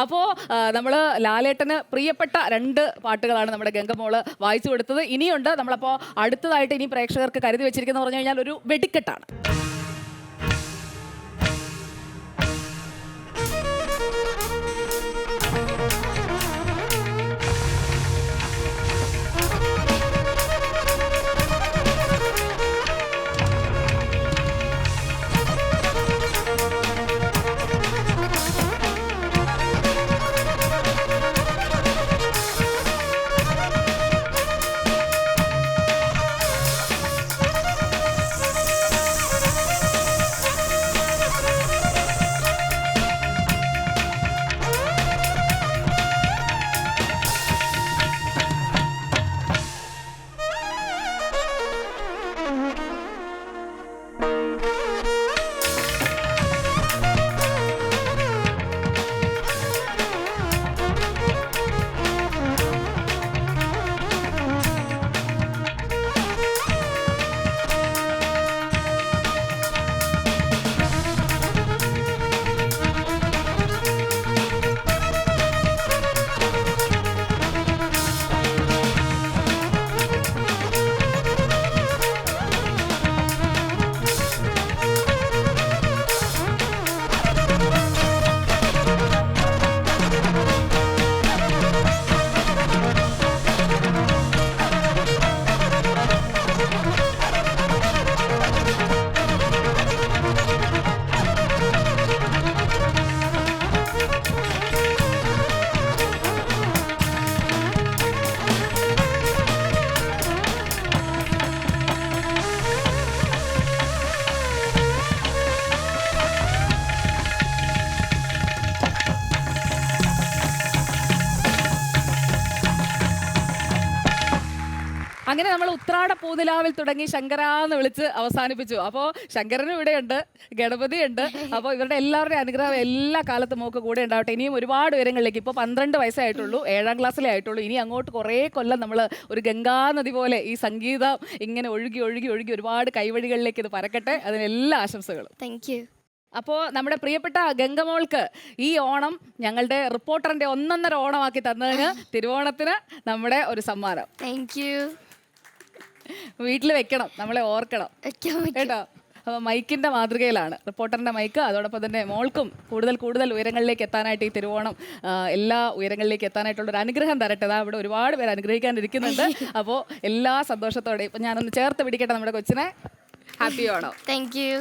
അപ്പോൾ നമ്മൾ ലാലേട്ടന് പ്രിയപ്പെട്ട 2 പാട്ടുകളാണ് നമ്മുടെ ഗംഗമോള് വായിച്ചു കൊടുത്തത്. ഇനിയുണ്ട് നമ്മളപ്പോൾ അടുത്തതായിട്ട് ഇനി പ്രേക്ഷകർക്ക് കരുതി വെച്ചിരിക്കുന്ന പറഞ്ഞു കഴിഞ്ഞാൽ ഒരു വെടിക്കെട്ടാണ്. അങ്ങനെ നമ്മൾ ഉത്രാട പൂനിലാവിൽ തുടങ്ങി ശങ്കരാന്ന് വിളിച്ച് അവസാനിപ്പിച്ചു. അപ്പോൾ ശങ്കരനും ഇവിടെയുണ്ട്, ഗണപതിയുണ്ട്. അപ്പോൾ ഇവരുടെ എല്ലാവരുടെയും അനുഗ്രഹം എല്ലാ കാലത്തും നമുക്ക് കൂടെ ഉണ്ടാവട്ടെ. ഇനിയും ഒരുപാട് ഉയരങ്ങളിലേക്ക്. ഇപ്പോൾ 12 വയസ്സേ ആയിട്ടുള്ളൂ, 7ാം ക്ലാസ്സിലേ ആയിട്ടുള്ളൂ. ഇനി അങ്ങോട്ട് കുറേ കൊല്ലം നമ്മൾ ഒരു ഗംഗാനദി പോലെ ഈ സംഗീതം ഇങ്ങനെ ഒഴുകി ഒഴുകി ഒഴുകി ഒരുപാട് കൈവഴികളിലേക്ക് ഇത് പരക്കട്ടെ. അതിന് എല്ലാ ആശംസകളും. Thank you. അപ്പോൾ നമ്മുടെ പ്രിയപ്പെട്ട ഗംഗമോൾക്ക് ഈ ഓണം ഞങ്ങളുടെ റിപ്പോർട്ടറിന്റെ 1.5 ഓണമാക്കി തന്നതിന് തിരുവോണത്തിന് നമ്മുടെ ഒരു സമ്മാനം. Thank you. വീട്ടിൽ വെക്കണം, നമ്മളെ ഓർക്കണം കേട്ടോ. അപ്പോൾ മൈക്കിന്റെ മാതൃകയിലാണ് റിപ്പോർട്ടറിന്റെ മൈക്ക്. അതോടൊപ്പം തന്നെ മോൾക്കും കൂടുതൽ കൂടുതൽ ഉയരങ്ങളിലേക്ക് എത്താനായിട്ട് ഈ തിരുവോണം എല്ലാ ഉയരങ്ങളിലേക്ക് എത്താനായിട്ടുള്ള ഒരു അനുഗ്രഹം തരട്ടെ. അതാ ഇവിടെ ഒരുപാട് പേര് അനുഗ്രഹിക്കാനിരിക്കുന്നുണ്ട്. അപ്പോൾ എല്ലാ സന്തോഷത്തോടെ ഇപ്പം ഞാനൊന്ന് ചേർത്ത് പിടിക്കട്ടെ നമ്മുടെ കൊച്ചിനെ. ഹാപ്പി ഓണം. Thank U.